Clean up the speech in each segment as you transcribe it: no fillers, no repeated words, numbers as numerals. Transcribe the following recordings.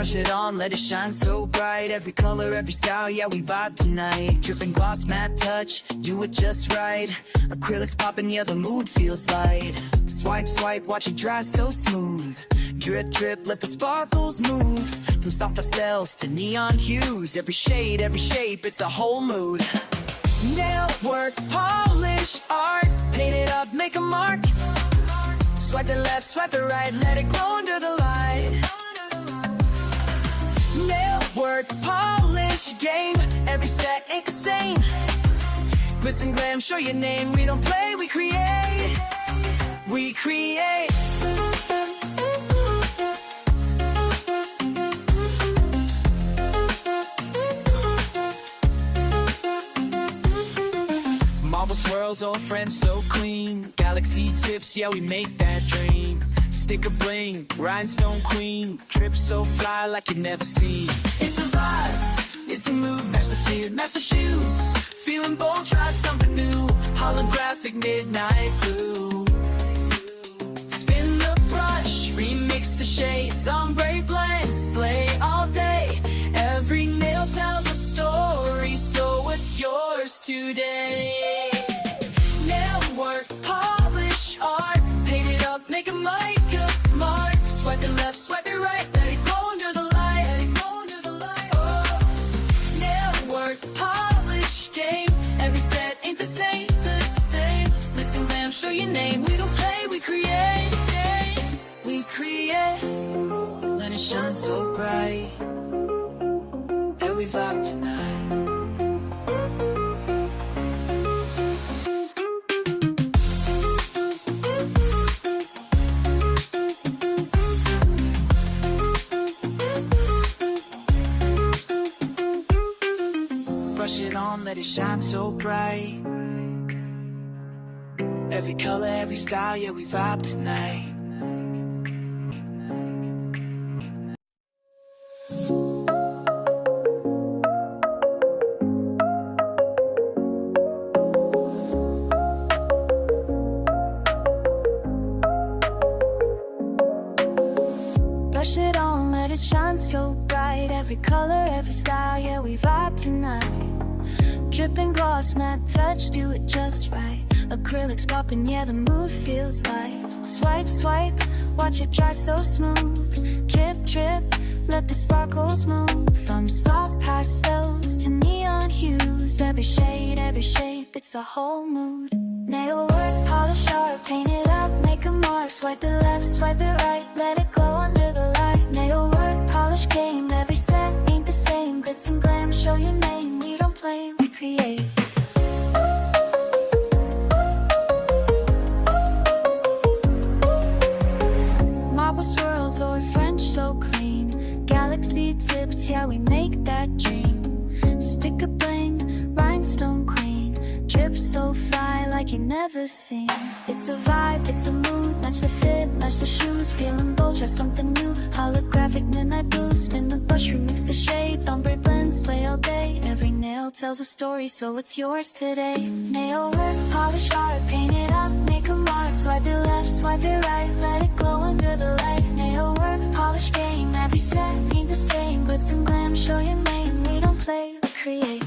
Brush it on, let it shine so bright. Every color, every style, yeah, we vibe tonight. Dripping gloss, matte touch, do it just right. Acrylics popping, yeah, the mood feels light. Swipe, swipe, watch it dry so smooth. Drip, drip, let the sparkles move. From soft pastels to neon hues. Every shade, every shape, it's a whole mood. Nail work, polish, art. Paint it up, make a mark. Swipe the left, swipe the right, let it glow under the light. Nail work, polish, game. Every set ain't the same. Glitz and glam, show your name. We don't play, we create. We create. Marble swirls, old friends so clean. Galaxy tips, yeah, we make that dream. Sticker bling, rhinestone queen. Drip so fly like you've never seen. It's a vibe, it's a mood. Match the fear, match the shoes. Feeling bold, try something new. Holographic midnight blue. Spin the brush, remix the shades. Ombre blend, slay all day. Every nail tells a story, so it's yours today. Nail work, polish, art. Paint it up, make a mark. Swipe it left, swipe it right. Let it glow under the light. Let it glow under the light. Oh. Nail work, polish, game. Every set ain't the same, the same. Glitz and glam, show your name. We don't play, we create. We create. Let it shine so bright. That we vibe tonight. Brush it on, let it shine so bright. Every color, every style, yeah, we vibe tonight. Brush it on, let it shine so bright. Every color, every style, yeah, we vibe tonight. Dripping gloss, matte touch, do it just right. Acrylics popping, yeah, the mood feels light. Swipe, swipe, watch it dry so smooth. Drip, drip, let the sparkles move. From soft pastels to neon hues. Every shade, every shape, it's a whole mood. Nail work, polish art, paint it up, make a mark. Swipe it left, swipe it right, let it glow under the light. Nail work, polish game, every set ain't the same. Glitz and glam, show your name. We don't play, we create. Marble swirls or French so clean. Galaxy tips, yeah, we make that dream. Sticker bling, rhinestone queen. Drip so fly like you never seen. It's a vibe, it's a mood. Match the fit, match the shoes. Feeling bold, try something new. Holographic midnight blue. Spin the brush, remix the shades. Ombre blend, slay all day. Every nail tells a story, so it's yours today. Nail work, polish art. Paint it up, make a mark. Swipe it left, swipe it right. Let it glow under the light. Nail work, polish game. Every set ain't the same. Glitz and glam, show your name. We don't play, we create.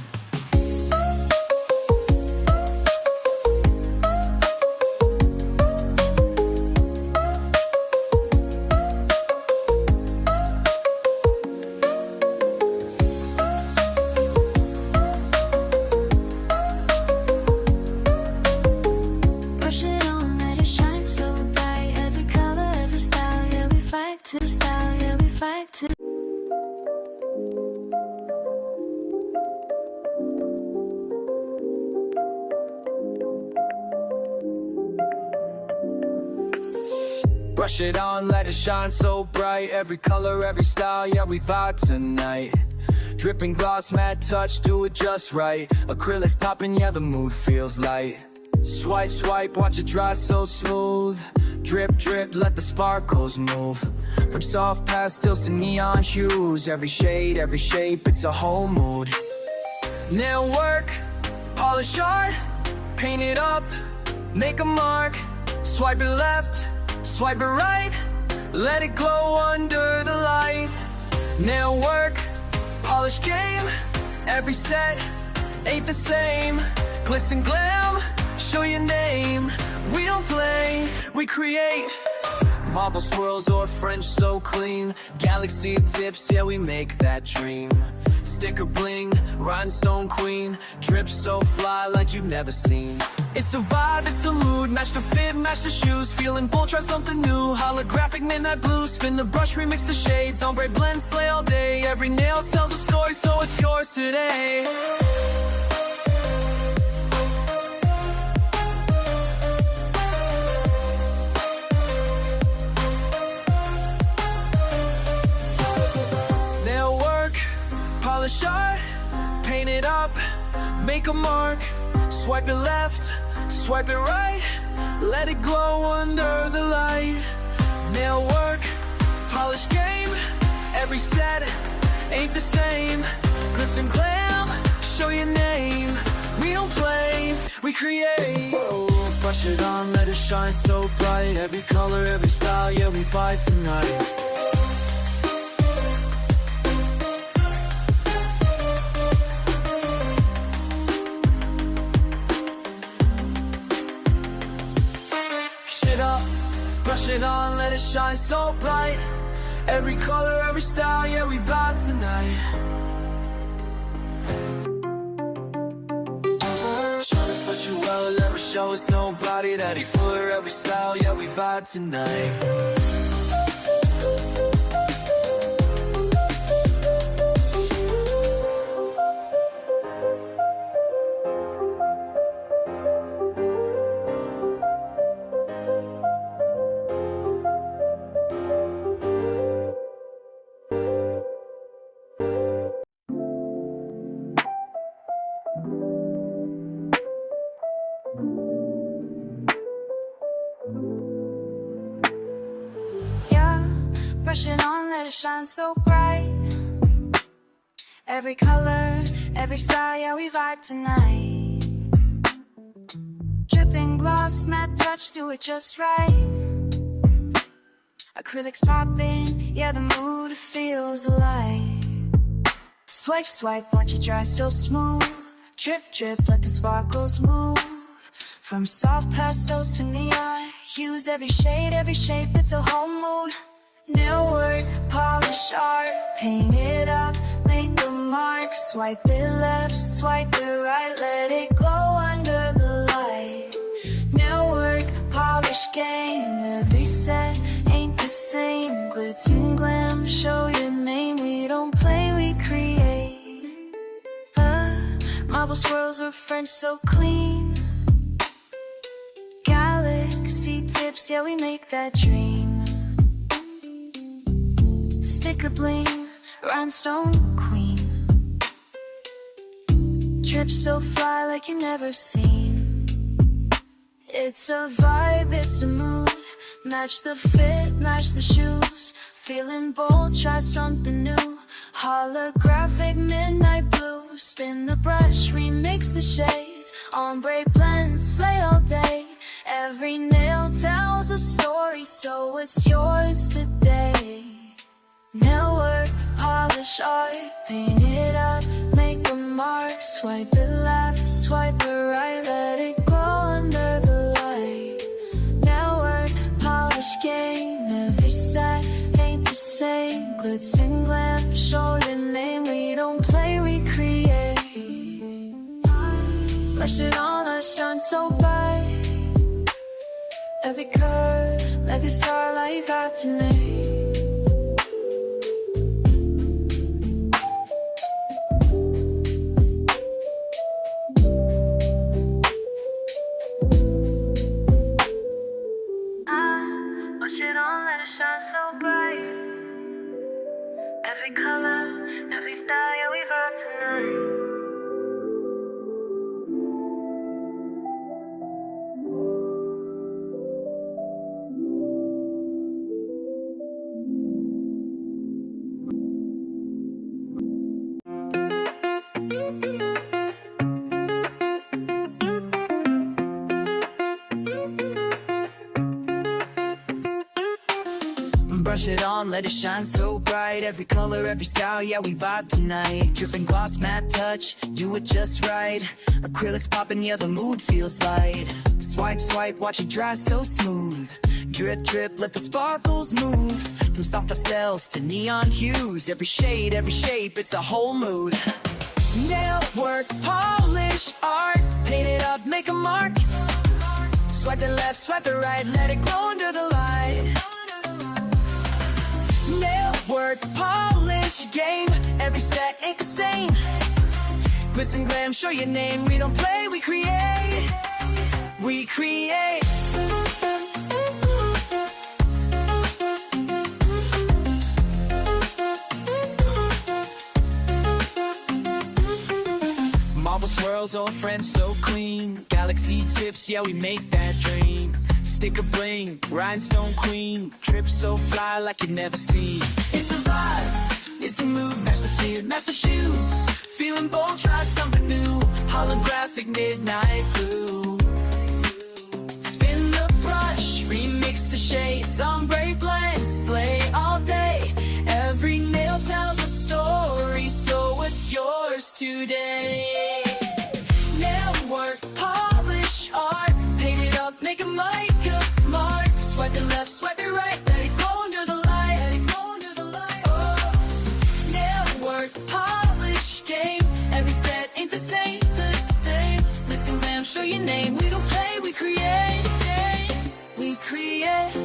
To the style, yeah, we vibe to. Brush it on, let it shine so bright. Every color, every style, yeah, we vibe tonight. Dripping gloss, matte touch, do it just right. Acrylics popping, yeah, the mood feels light. Swipe, swipe, watch it dry so smooth. Drip, drip, let the sparkles move. From soft pastels to neon hues. Every shade, every shape, it's a whole mood. Nail work, polish art. Paint it up, make a mark. Swipe it left, swipe it right. Let it glow under the light. Nail work, polish game, every set ain't the same. Glitz and glam, show your name. We don't play, we create. Marble swirls or French so clean. Galaxy tips, yeah, we make that dream. Sticker bling, rhinestone queen. Drip so fly like you've never seen. It's a vibe, it's a mood. Match the fit, match the shoes. Feeling bold, try something new. Holographic midnight blue. Spin the brush, remix the shades. Ombre blend, slay all day. Every nail tells a story, so it's yours today. Polish art, paint it up, make a mark. Swipe it left, swipe it right. Let it glow under the light. Nail work, polish game, every set ain't the same. Glitz and glam, show your name. We don't play, we create. Oh, brush it on, let it shine so bright. Every color, every style, yeah, we vibe tonight. Brush it on, let it shine so bright. Every color, every style, yeah, we vibe tonight. Show us what you well, never show us nobody. That he fuller, every style, yeah, we vibe tonight. Brush it on, let it shine so bright. Every color, every style, yeah, we vibe tonight. Dripping gloss, matte touch, do it just right. Acrylics popping, yeah, the mood feels alive. Swipe, swipe, watch it dry so smooth. Drip, drip, let the sparkles move. From soft pastels to neon, use every shade, every shape, it's a whole mood. Nail work, polish art, paint it up, make a mark. Swipe it left, swipe it right, let it glow under the light. Nail work, polish game, every set ain't the same. Glitz and glam, show your name. We don't play, we create. Marble swirls are French so clean. Galaxy tips, yeah, we make that dream. Sticker bling, rhinestone queen. Drip so fly like you never seen. It's a vibe, it's a mood. Match the fit, match the shoes. Feeling bold, try something new. Holographic midnight blue. Spin the brush, remix the shades. Ombre blend, slay all day. Every nail tells a story, so it's yours today. Nail work, polish art, paint it up, make a mark. Swipe it left, swipe it right, let it glow under the light. Nail work, polish game, every set ain't the same. Glitz and glam, show your name. We don't play, we create. Brush it on, let it shine so bright. Every curve, let the starlight vibe tonight. Brush it on, let it shine so bright. Every color, every style, yeah, we vibe tonight. Brush it on, let it shine so bright. Every color, every style, yeah, we vibe tonight. Dripping gloss, matte touch, do it just right. Acrylics popping, yeah, the mood feels light. Swipe, swipe, watch it dry so smooth. Drip, drip, let the sparkles move. From soft pastels to neon hues. Every shade, every shape, it's a whole mood. Nail work, polish, art. Paint it up, make a mark. Swipe the left, swipe the right, let it glow under the light. Nail work, polish, game. Every set ain't the same. Glitz and glam, show your name. We don't play, we create. We create. Marble swirls, old friends so clean. Galaxy tips, yeah, we make that dream. Sticker bling, rhinestone queen. Drip so fly like you never seen. It's a vibe, it's a mood. Match the fear, match the shoes. Feeling bold, try something new. Holographic midnight blue. Spin the brush, remix the shades. Ombre blend, slay all day. Every nail tells a story, so it's yours today. Nail work, polish, art. Paint it up, make a mark. Swipe it left, swipe it right. Let it glow under the light. Let it glow under the light. Oh. Nail work, polish, game. Every set ain't the same, the same. Glitz and glam, show your name. We don't play, we create. We create.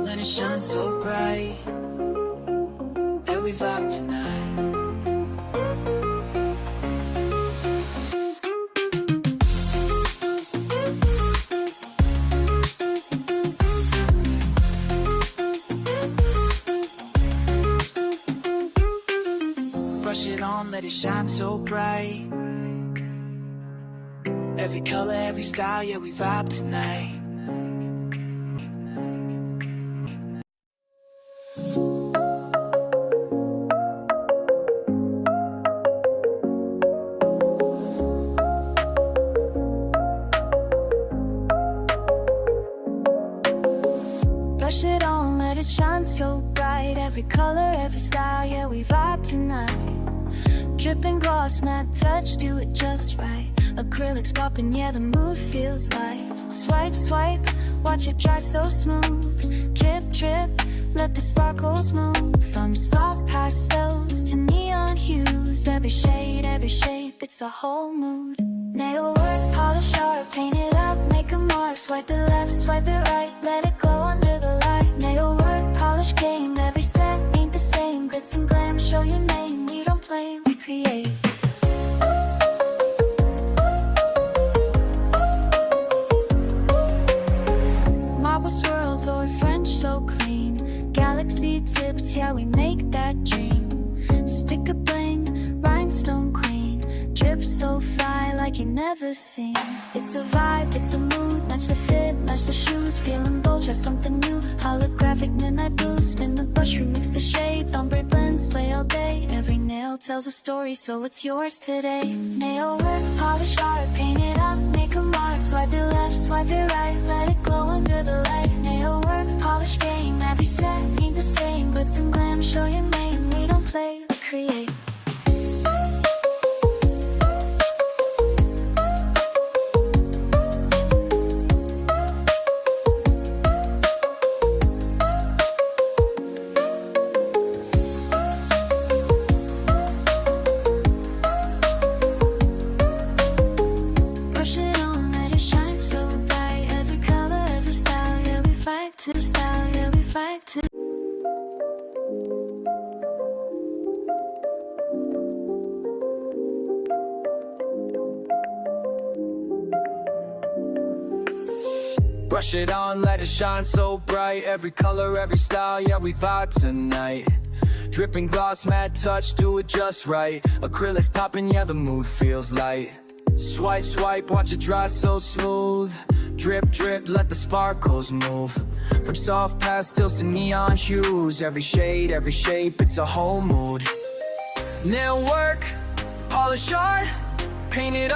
Let it shine so bright. That we vibe tonight. Brush it on, let it shine so bright. Every color, every style, yeah, we vibe tonight. Brush it on, let it shine so bright. Every color, every style, yeah, we vibe tonight. Dripping gloss, matte touch, do it just right. Acrylics popping, yeah, the mood feels light. Swipe, swipe, watch it dry so smooth. Drip, drip, let the sparkles move. From soft pastels to neon hues. Every shade, every shape, it's a whole mood. Nail work, polish art, paint it up, make a mark. Swipe it left, swipe it right, let it glow under the light. Nail work, polish game, every set ain't the same. Glitz and glam, show your name. We don't play, we create. Marble swirls or French so clean. Galaxy tips, yeah, we make that dream. Sticker bling, rhinestone queen. Drip so fly like you never seen. It's a vibe, it's a mood. Match the fit, match the shoes. Feeling bold, try something new. Holographic midnight blue. Spin the brush, remix the shades. Ombre blend, slay all day. Every nail tells a story, so it's yours today. Nail work, polish art, paint it up, make a mark. Swipe it left, swipe it right, let it glow under the light. Nail work, polish game, every set ain't the same. Glitz and glam, show your name. We don't play, we create. To the style, yeah, we fight to. Brush it on, let it shine so bright. Every color, every style, yeah, we vibe tonight. Dripping gloss, matte touch, do it just right. Acrylics popping, yeah, the mood feels light. Swipe, swipe, watch it dry so smooth. Drip, drip, let the sparkles move. From soft pastels to neon hues. Every shade, every shape, it's a whole mood. Nail work, polish art, paint it up.